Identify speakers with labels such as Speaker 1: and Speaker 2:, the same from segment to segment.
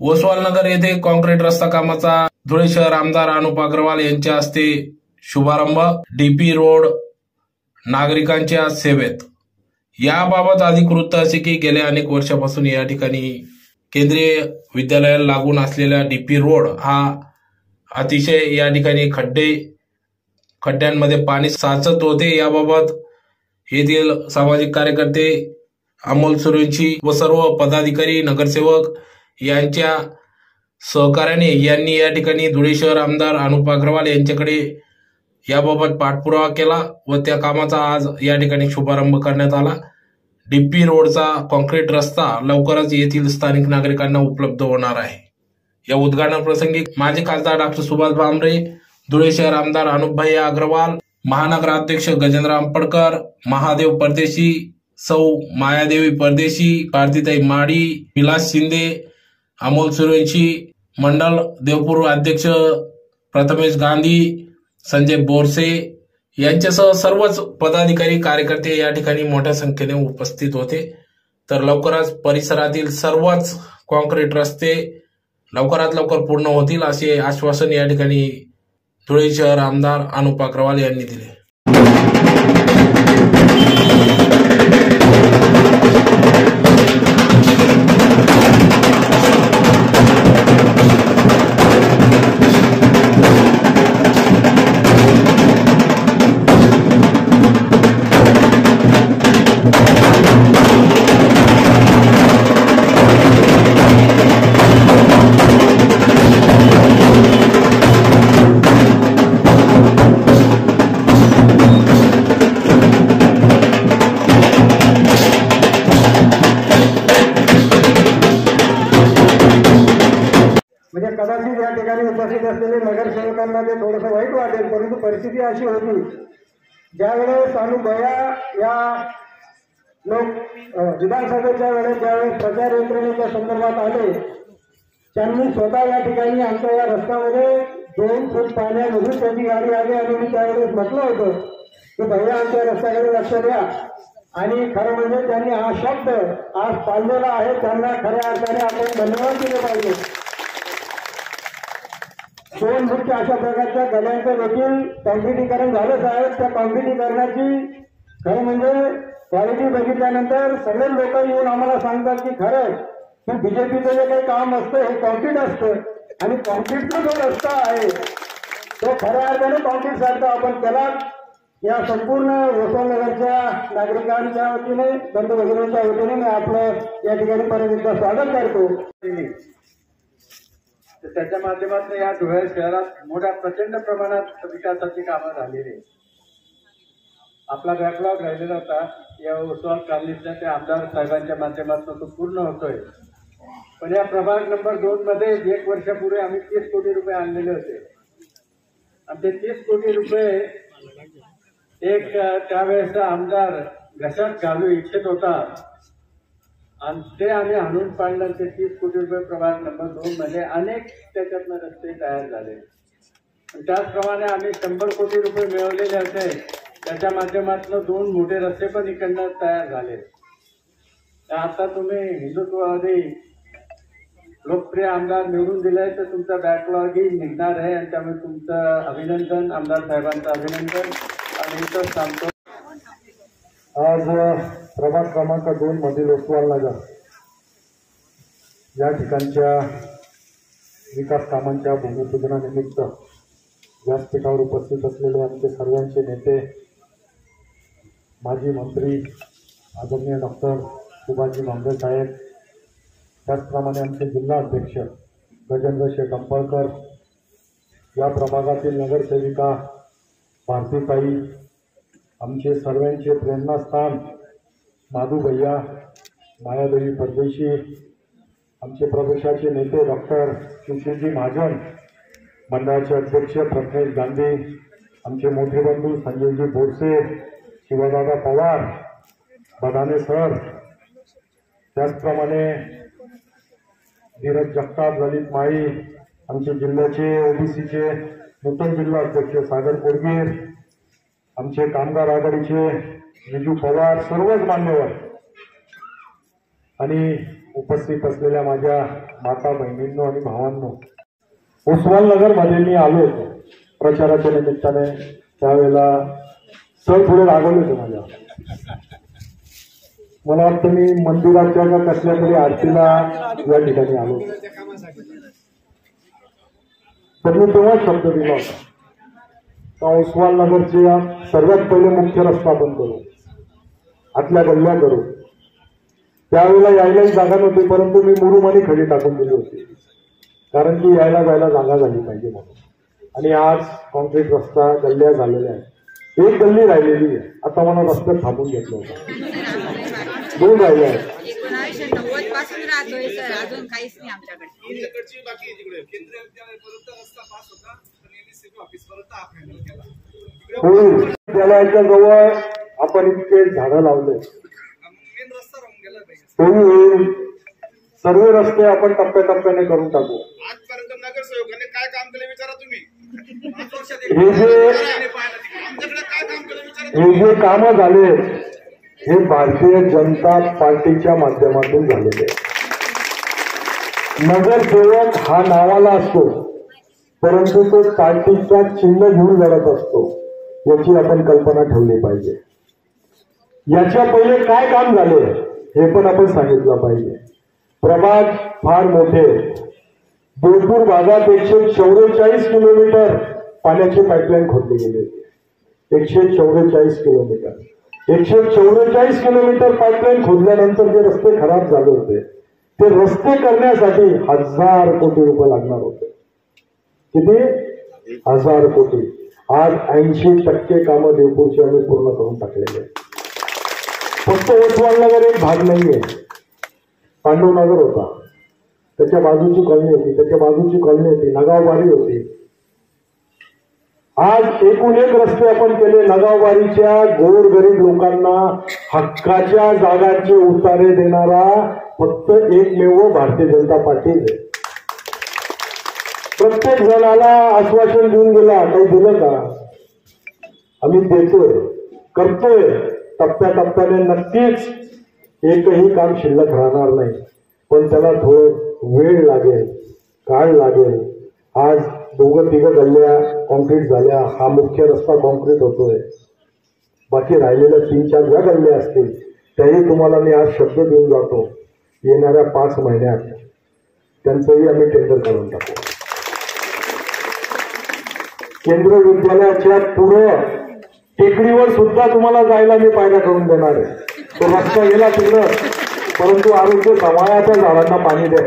Speaker 1: ओसवालनगर येथे कॉन्क्रीट रस्ता कामाचा धुळे शहर आमदार अनुप अग्रवाल यांच्या हस्ते शुभारंभ। डीपी रोड नागरिकांच्या सेवेत। याबाबत अधिकृत असे की गेल्या अनेक वर्षापासून या ठिकाणी केंद्रीय विद्यालयाला लागून असलेला डीपी रोड हा अतिशय या ठिकाणी खड्ड्यांमध्ये पाणी साचत होते। याबाबत येथील सामाजिक कार्यकर्ते अमोल सुरेंची व सर्व पदाधिकारी नगरसेवक यांच्या सहकार्याने यांनी या ठिकाणी धुळे शहर आमदार अनुप अग्रवाल यांच्याकडे याबाबत पाठपुरावा केला व त्या कामाचा आज या ठिकाणी शुभारंभ करण्यात आला। डीपी रोडचा कॉन्क्रीट रस्ता लवकरच येथील स्थानिक नागरिकांना उपलब्ध होणार आहे। या उद्घाटन प्रसंगी माजी खासदार डॉक्टर सुभाष भामरे, धुळे शहर आमदार अनुपभाई अग्रवाल, महानगराध्यक्ष गजेंद्र अंपडकर, महादेव परदेशी, सौ मायादेवी परदेशी, कार्तिताई माडी, विलास शिंदे, अमोल सुरेंची, मंडल देवपूर अध्यक्ष प्रथमेश गांधी, संजय बोरसे यांच्यासह सर्वच पदाधिकारी कार्यकर्ते या ठिकाणी मोठ्या संख्येने उपस्थित होते। तर लवकरच परिसरातील सर्वच कॉन्क्रीट रस्ते लवकरात लवकर पूर्ण होतील असे आश्वासन या ठिकाणी धुळे शहर आमदार अनुप अग्रवाल यांनी दिले।
Speaker 2: म्हणजे कदाचित या ठिकाणी उपस्थित असलेले नगरसेवकांना ते थोडंसं वाईट वाटेल, परंतु परिस्थिती अशी होती ज्यावेळेस अनुभया या लोक विधानसभेच्या वेळेस ज्यावेळेस प्रचार यंत्रणेच्या संदर्भात आले, त्यांनी स्वतः या ठिकाणी आमच्या या रस्त्यामध्ये 2 फूट पाण्यामधून त्यांची गाडी आली आणि मी त्यावेळेस म्हटलं होतं की भैया आमच्या रस्त्याकडे लक्ष द्या। आणि खरं म्हणजे त्यांनी हा शब्द आज पाळलेला आहे। त्यांना खऱ्या अर्थाने आपण धन्यवाद दिले पाहिजे। 2 फूटच्या अशा प्रकारच्या गल्यांचं देखील कॉन्क्रिटीकरण झालंच आहे। त्या कॉन्क्रिटीकरणाची खरं म्हणजे क्वालिटी बघितल्यानंतर सगळे लोक येऊन आम्हाला सांगतात की खरं की बीजेपीचं जे काही काम असतं हे कॉन्क्रीट असतं आणि कॉन्क्रीटचा जो रस्ता आहे तो खऱ्या अर्थाने कॉन्क्रीट सारखा आपण त्याला या संपूर्ण ओसवालनगरच्या नागरिकांच्या वतीने बंधू भगिनींच्या वतीने मी आपलं या ठिकाणी परत एकदा स्वागत करतो।
Speaker 3: त्याच्या माध्यमातून या धुळे शहरात मोठ्या प्रचंड प्रमाणात विकासाची कामं झालेली। आपला बॅकलॉग राहिलेला होता या ओसवाल कॉलनीच्या त्या आमदार साहेबांच्या माध्यमातून तो पूर्ण होतोय। पण या प्रभाग नंबर 2 मध्ये 1 वर्षापूर्वी आम्ही 30 कोटी रुपये आणलेले होते आणि ते 30 कोटी रुपये एक त्यावेळेचा आमदार घशात घालू इच्छित होता आणि ते आम्ही आणून पाडलं। ते 30 कोटी रुपये प्रभाग नंबर 2 मध्ये अनेक त्याच्यातनं रस्ते तयार झाले। त्याचप्रमाणे आम्ही 100 कोटी रुपये मिळवलेले होते, त्याच्या माध्यमातून 2 मोठे रस्ते पण इकडनं तयार झाले। आता तुम्ही हिंदुत्ववादी लोकप्रिय आमदार निवडून दिलाय तर तुमचा बॅकलॉगही निघणार आहे आणि त्यामुळे तुमचं अभिनंदन, आमदार साहेबांचं अभिनंदन आणि इथं सांगतो।
Speaker 2: आज प्रभाग क्रमांक 2 मधील ओसवालनगर या ठिकाणच्या विकास कामांच्या भूमिपूजनानिमित्त व्यासपीठावर उपस्थित असलेले आमचे सर्वांचे नेते, माजी मंत्री आदरणीय डॉक्टर सुभाषजी भामरे साहेब, त्याचप्रमाणे आमचे जिल्हा अध्यक्ष गजेंद्र शेठ अंपडकर, या प्रभागातील नगरसेविका भारतीताई, आमचे सर्वांचे प्रेरणास्थान माधू भैया, मायादेवी परदेशी, आमचे प्रदेशाचे नेते डॉक्टर सुशीलजी महाजन, मंडळाचे अध्यक्ष प्रथमेश गांधी, आमचे मोठे बंधू संजयजी बोरसे, शिवदादा पवार, बदाने सर, त्याचप्रमाणे धीरज जगताप, ललित माळी, आमचे जिल्ह्याचे ओबीसीचे नूतन जिल्हा अध्यक्ष सागर कोडगीर, आमचे कामगार आघाडीचे विजू पवार, सर्वच मान्यवर आणि उपस्थित असलेल्या माझ्या माता बहिणींनो आणि भावांनो, उस्माननगर मध्ये मी आलो होतो प्रचाराच्या निमित्ताने. त्यावेळेला सर थोडे रागवले होते माझ्या. मला वाटतं मी मंदिराच्या का कसल्या तरी आरतीला या ठिकाणी आलो होतो. तर मी तेव्हा शब्द दिला होता का उस्माननगरचे सर्वात पहिले मुख्य रस्ता बंद करू, आतल्या गल्ल्या करू. त्यावेळेला यायलाही जागा नव्हती, परंतु मी मुरुमानी खडी टाकून दिली होती, कारण की यायला जायला जागा झाली पाहिजे म्हणून. आणि आज कॉन्क्रीट रस्ता, गल्ल्या झालेल्या आहेत. एक गल्ली राहिलेली आहे, आता मला रस्त्यात थांबून घेतलं होतं. 2 राहिले आहेत.
Speaker 4: 1990 पासून राहतोय सर, अजून काहीच नाही आमच्याकडे.
Speaker 2: विद्यालयाच्या जवळ आपण इतके झाडं लावले, होईल. सर्व रस्ते आपण टप्प्याटप्प्याने करून टाकू.
Speaker 5: आजपर्यंत नगरसेवकांनी काय काम केलं विचारा तुम्ही.
Speaker 2: हे जे काम झाले हे भारतीय जनता पार्टीच्या माध्यमातून झालेले. नगरसेवक हा नावाला असतो, परंतु तो पार्टीचा चिन्ह घेऊन लढत असतो, याची आपण कल्पना ठेवली पाहिजे. याच्या पहिले काय काम झाले हे पण आपण सांगितलं पाहिजे. प्रभाग फार मोठे, देवपूर भागात 144 किलोमीटर पाण्याची पाईपलाईन खोदली गेली होती. 144 किलोमीटर 144 किलोमीटर पाईपलाईन खोदल्यानंतर जे रस्ते खराब झाले होते, ते रस्ते करण्यासाठी 1000 कोटी रुपये लागणार होते. किती? 1000 कोटी. आज 80% कामं देवपूरची आम्ही पूर्ण करून टाकलेले. फक्त उस्माननगर एक भाग नाहीये, पांडवनगर होता, त्याच्या बाजूची कॉलनी होती, त्याच्या बाजूची कॉलनी होती, नगावबारी होती. आज एकूण एक रस्ते आपण केले. नगावबारीच्या गोरगरीब लोकांना हक्काच्या जागांचे उतारे देणारा फक्त एकमेव भारतीय जनता पार्टी आहे. प्रत्येक जणाला आश्वासन देऊन गेला, काही दिलं का? आम्ही देतोय, करतोय. टप्प्याटप्प्याने नक्कीच एकही काम शिल्लक राहणार नाही, पण त्याला थोडं वेळ लागेल, काळ लागेल. आज 2-3 गल्ल्या कॉन्क्रीट झाल्या, हा मुख्य रस्ता कॉन्क्रीट होतोय. बाकी राहिलेल्या 3-4 ज्या गल्ल्या असतील त्याही तुम्हाला मी आज शब्द देऊन जातो, येणाऱ्या 5 महिन्यात त्यांचंही आम्ही टेंडर करून टाकू. केंद्रीय विद्यालयाच्या पुढं टेकडीवर सुद्धा तुम्हाला जायला मी पायऱ्या करून देणार आहे. तो रस्ता गेला तिकडं, परंतु आरोग्य समाजाच्या झाडांना पाणी द्या.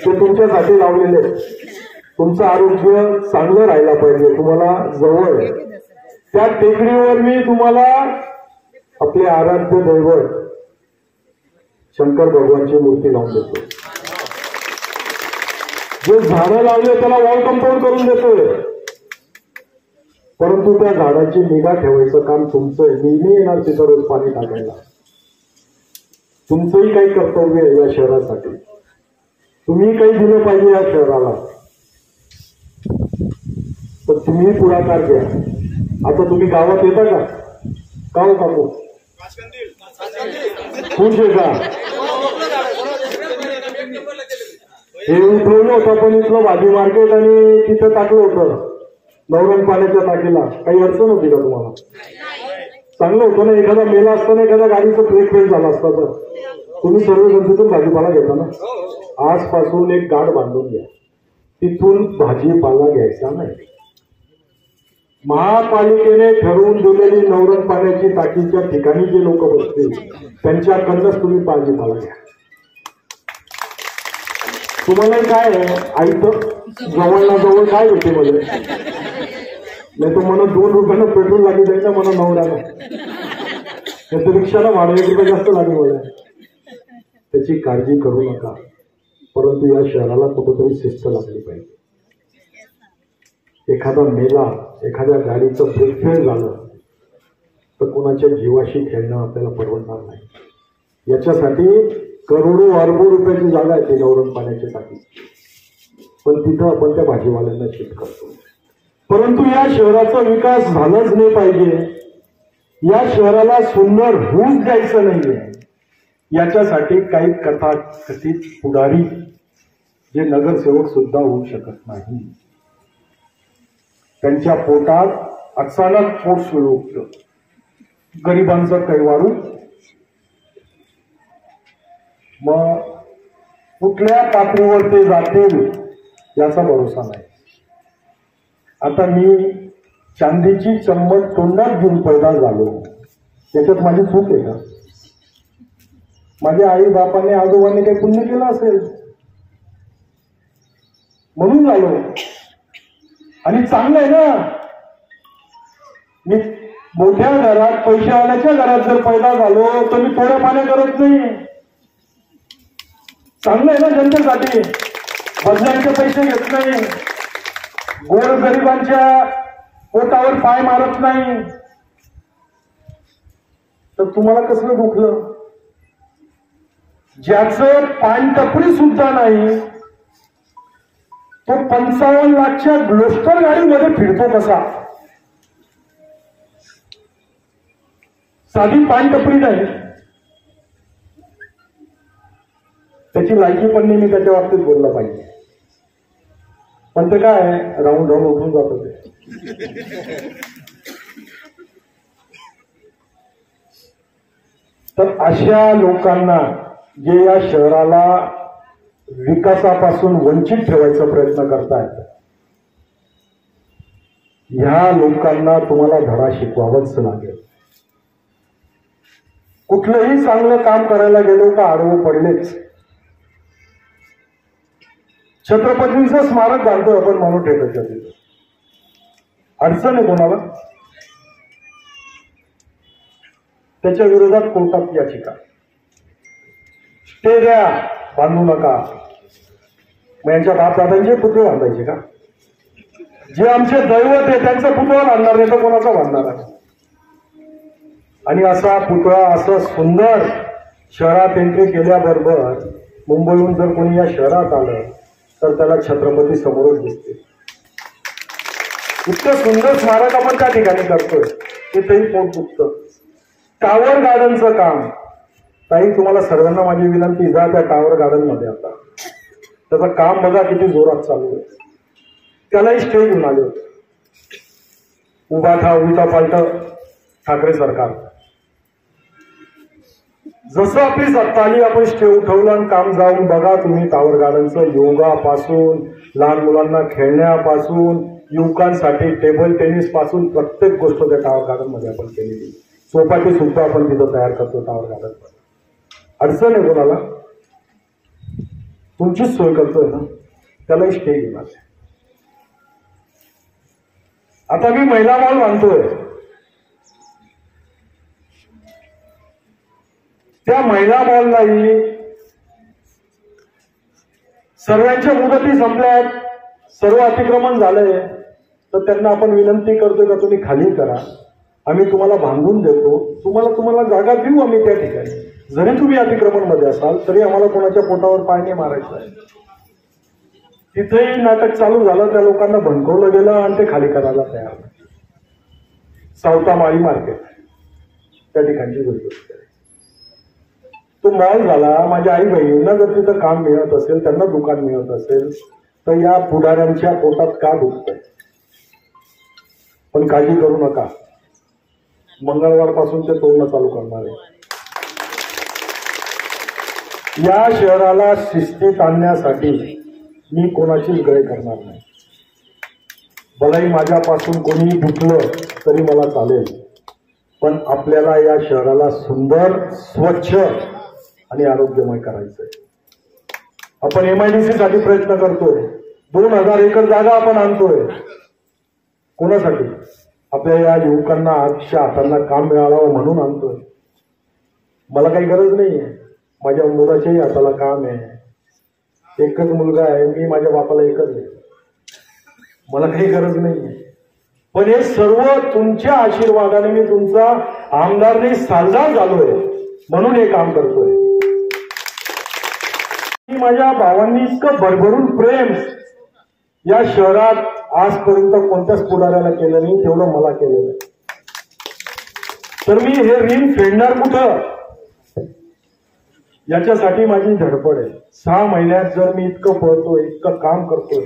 Speaker 2: ते तुमच्यासाठी लावलेले. तुमचं आरोग्य चांगलं राहायला पाहिजे, तुम्हाला जवळ. त्या टेकडीवर मी तुम्हाला आपले आराध्य दैवत शंकर भगवानची मूर्ती लावून देतो. जे झाडं लावले त्याला वॉल कंपाऊंड करून देतोय, परंतु त्या झाडाची निगा ठेवायचं काम तुमचं आहे. नेहमी येणार तिथं रोज पाणी टाकायला. तुमचंही काही कर्तव्य आहे या शहरासाठी. तुम्ही काही दिलं पाहिजे या शहराला, तर तुम्ही पुढाकार घ्या. आता तुम्ही गावात येता का? का हो काकू? खुश आहे का? हे उठवलं होतं, पण इथलं भाजी मार्केट आणि तिथं टाकलं होतं नवरण पाण्याच्या टाकीला. काही अडचण होती का तुम्हाला? चांगलं होतं ना. एखादा मेला असताना एखाद्या गाडीचं ब्रेक फेल झाला असता तर तुम्ही सर्व जनतेतून भाजीपाला घेता ना. आजपासून एक गाड बांधून घ्या, तिथून भाजीपाला घ्यायचा नाही. महापालिकेने ठरवून दिलेली नवरण पाण्याची टाकीच्या ठिकाणी जे लोक बसतील त्यांच्याकडनंच तुम्ही भाजीपाला घ्या. तुम्हाला काय आहे, आईचं जवळ ना जवळ काय होते मध्ये, नाही तर मला 2 रुपयानं पेट्रोल लागेल जाईल ना मला नवऱ्याला. नाही तर रिक्षाला भाडं 1 रुपये जास्त लागेल मला. त्याची काळजी करू नका, परंतु या शहराला कुठेतरी शिस्त लागली पाहिजे. एखादा मेला, एखाद्या गाडीचं ब्रेक फेल झालं तर कोणाच्या जीवाशी खेळणं आपल्याला परवडणार नाही. याच्यासाठी करोडो अरबो रुपयाची जागा आहे ती नवरण पाण्याची टाकी, पण तिथं आपण त्या भाजीवाल्यांना शिफ्ट करतो. परंतु या शहराचा विकास झालाच नाही पाहिजे. या शहराला सुंदर होऊच द्यायचं नाहीये. याच्यासाठी काही कथाकथित पुढारी जे नगरसेवक सुद्धा होऊ शकत नाही, त्यांच्या पोटात अचानक पोट सुळूकतं, गरिबांचं कैवारू, मग कुठल्या पातळीवर ते जातील याचा भरोसा नाही. आता मी चांदीची चम्मच तोंडात घेऊन पैदा झालो, याच्यात माझी चूक आहे का? माझ्या आई बापाने आजोबांनी काही पुण्य केलं असेल म्हणून झालो, आणि चांगलं आहे ना. मी मोठ्या घरात पैशावाल्याच्या घरात जर पैदा झालो तर मी थोड्या पाण्या करत नाही. चांगलं आहे ना जनतेसाठी, बदल्यांचे पैसे घेत नाही, गोरगरिबांच्या पोटावर पाय मारत नाही. तर तुम्हाला कसलं दुखलं? ज्याचं पानटपरी सुद्धा नाही तो 55 लाखच्या ग्लोस्टर गाडीमध्ये फिरतो कसा? साधी पानटपरी नाही, त्याची लायकी पण मी त्याच्या बाबतीत बोललं पाहिजे. पण ते काय राऊंड राऊंड उठून जात ते. तर अशा लोकांना जे या शहराला विकासापासून वंचित ठेवायचा प्रयत्न करतायत, ह्या लोकांना तुम्हाला धडा शिकवावाच लागेल. कुठलंही चांगलं काम करायला गेलो का आडवं पडलेच. छत्रपतींचं स्मारक बांधतो आपण म्हणून ठेकायच्या तिथं अडचण आहे कोणाला? त्याच्या विरोधात कोर्टात याचिका, स्टे द्या, बांधू नका. मग यांच्या बापदादांचे पुतळे बांधायचे का? जे आमचे दैवत आहे त्यांचा पुतळा बांधणार नाही तर कोणाचा बांधणार आहे? आणि असा पुतळा असं सुंदर शहरात एंट्री केल्याबरोबर मुंबईहून जर कोणी या शहरात आलं तर त्याला छत्रपती समोरच दिसते. इतकं सुंदर स्मारक आपण त्या ठिकाणी करतोय, तिथेही पोट दुखतं. टावर गार्डनचं काम, ताई तुम्हाला सर्वांना माझी विनंती, जा त्या टावर गार्डन मध्ये. आता त्याचं काम बघा किती जोरात चालू आहे. त्यालाही स्टे घेऊन आले होते. उभा ठा उलटा पालट ठाकरे सरकार. जसं आपली सत्ता आली आपण स्टे उठवलं आणि काम जाऊन बघा तुम्ही टावर गार्डनचं. योगापासून, लहान मुलांना खेळण्यापासून, युवकांसाठी टेबल टेनिस पासून प्रत्येक गोष्ट त्या टावर गार्डन मध्ये आपण केलेली. चौपाटी सुद्धा आपण तिथं तयार करतो टावर गार्डन मध्ये. अडचण आहे कोणाला? तुमचीच सोय करतोय ना, त्यालाही स्टे घेणार. आता मी महिला मॉल बांधतोय, त्या महिला मॉललाही सर्वांच्या मुदती संपल्यात, सर्व अतिक्रमण झालंय, तर त्यांना आपण विनंती करतोय का तुम्ही खाली करा, आम्ही तुम्हाला बांधून देतो, तुम्हाला जागा देऊ आम्ही त्या ठिकाणी. जरी तुम्ही अतिक्रमण मध्ये असाल तरी आम्हाला कोणाच्या पोटावर पाय नाही मारायचं आहे. तिथेही नाटक चालू झालं, त्या लोकांना भडकवलं गेलं आणि ते खाली करायला तयार. सावता माळी मार्केट त्या ठिकाणची गोष्ट. तो मॉल झाला. माझ्या आई बहिणींना जर तिथं काम मिळत असेल, त्यांना दुकान मिळत असेल, तर या पुढाऱ्यांच्या पोटात का दुखतंय? पण काळजी करू नका, मंगळवारपासून ते तोडणं चालू करणार आहे. या शहराला शिस्तीत आणण्यासाठी मी कोणाचीच गय करणार नाही. भलाही माझ्यापासून कोणीही दुखलं तरी मला चालेल, पण आपल्याला या शहराला सुंदर, स्वच्छ आणि आरोग्यमय करायचंय. आपण MIDC साठी प्रयत्न करतोय. 2000 एकर जागा आपण आणतोय. कोणासाठी? आपल्या या युवकांना, आजच्या हातांना काम मिळावं म्हणून आणतोय. मला काही गरज नाहीये, माझ्या मुलाच्याही हाताला काम आहे. एकच मुलगा आहे, मी माझ्या बापाला एकच आहे, मला काही गरज नाहीये. पण हे सर्व तुमच्या आशीर्वादाने मी तुमचा आमदारने सालदार झालोय म्हणून हे काम करतोय. माझ्या भावांनी इतकं भरभरून प्रेम या शहरात आजपर्यंत कोणत्याच पुढाऱ्याला केलं नाही, तेवढं मला केलेलं आहे. तर मी हे ऋण फेडणार कुठं? याच्यासाठी माझी धडपड आहे. 6 महिन्यात जर मी इतकं पळतोय, इतकं काम करतोय,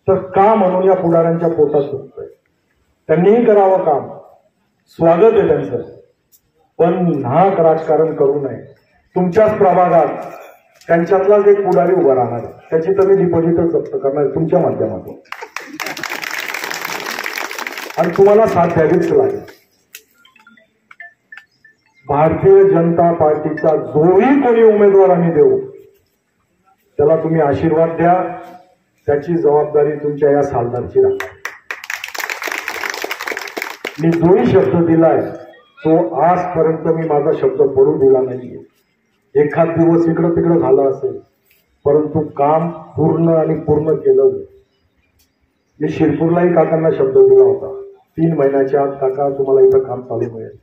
Speaker 2: तर का म्हणून या पुढाऱ्यांच्या पोटात दुखतोय. त्यांनीही करावं काम, स्वागत आहे त्यांचं, पण नाहक राजकारण करू नये. तुमच्याच प्रभागात त्यांच्यातलाच एक पुढारी उभा राहणार आहे, त्याची तर मी डिपॉझिटच जप्त करणार तुमच्या माध्यमातून, आणि तुम्हाला साथ द्यावीच लागेल. भारतीय जनता पार्टीचा जोही कोणी उमेदवार आम्ही देऊ, त्याला तुम्ही आशीर्वाद द्या. त्याची जबाबदारी तुमच्या या सालदारची राहा. मी जोही शब्द दिलाय तो आजपर्यंत मी माझा शब्द पडू दिला नाहीये. एखाद दिवस इकडं तिकडं झालं असेल, परंतु काम पूर्ण आणि पूर्ण केलं. मी शिरपूरलाही काकांना शब्द दिला होता, 3 महिन्याच्या आत काका तुम्हाला इथं काम चालू मिळेल.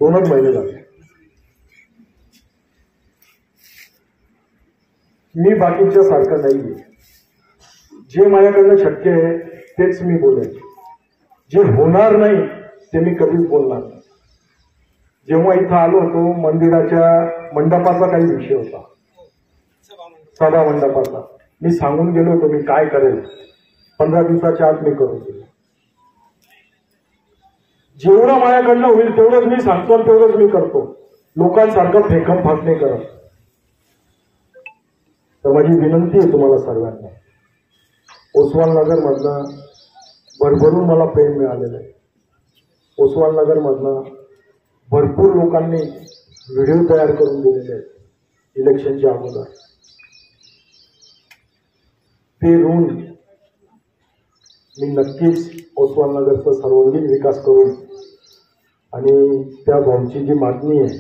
Speaker 2: 2च महिने झाले. मी बाकीच्या सारखं नाहीये. जे माझ्याकडनं शक्य आहे तेच मी बोलेन, जे होणार नाही ते मी कधीच बोलणार नाही. जेव्हा इथं आलो होतो, मंदिराच्या मंडपाचा काही विषय होता, सभा मंडपाचा. मी सांगून गेलो होतो मी काय करेल, 15 दिवसाच्या आत मी करून दिलं. जेवढं माझ्याकडनं होईल तेवढंच मी सांगतो आणि तेवढंच मी करतो. लोकांसारखं फेकम फाक नाही करत. तर माझी विनंती आहे तुम्हाला सर्वांना, ओसवाल नगर मधनं भरभरून मला प्रेम मिळालेलं आहे. ओसवाल नगर मधनं भरपूर लोकांनी व्हिडिओ तयार करून दिलेले आहेत इलेक्शनच्या अगोदर. ते ऋण मी नक्कीच ओसवाल नगरचा सर्वांगीण विकास करून, आणि त्या भाऊंची जी मागणी आहे,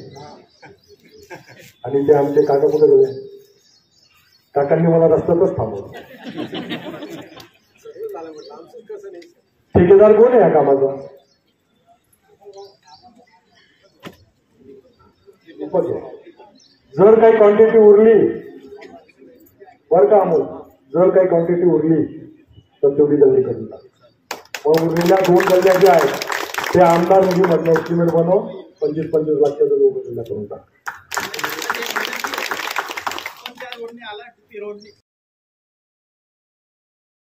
Speaker 2: आणि ते आमचे काका कुठे गेले, काकांनी मला रस्त्यातच थांबवलं. ठेकेदार कोण आहे या कामाचा? जर काही क्वांटिटी उरली बर का अमोल, जर काही क्वांटिटी उरली तर तेवढी गल्ली करून टाक. मग उरलेल्या 2 गल्ल्या ज्या आहेत ते आमदार निधीमधनं एस्टिमेट बनव, 25-25 लाखाच्या 2 गल्ल्या करून टाक.
Speaker 5: रोडनी आला ती रोडनी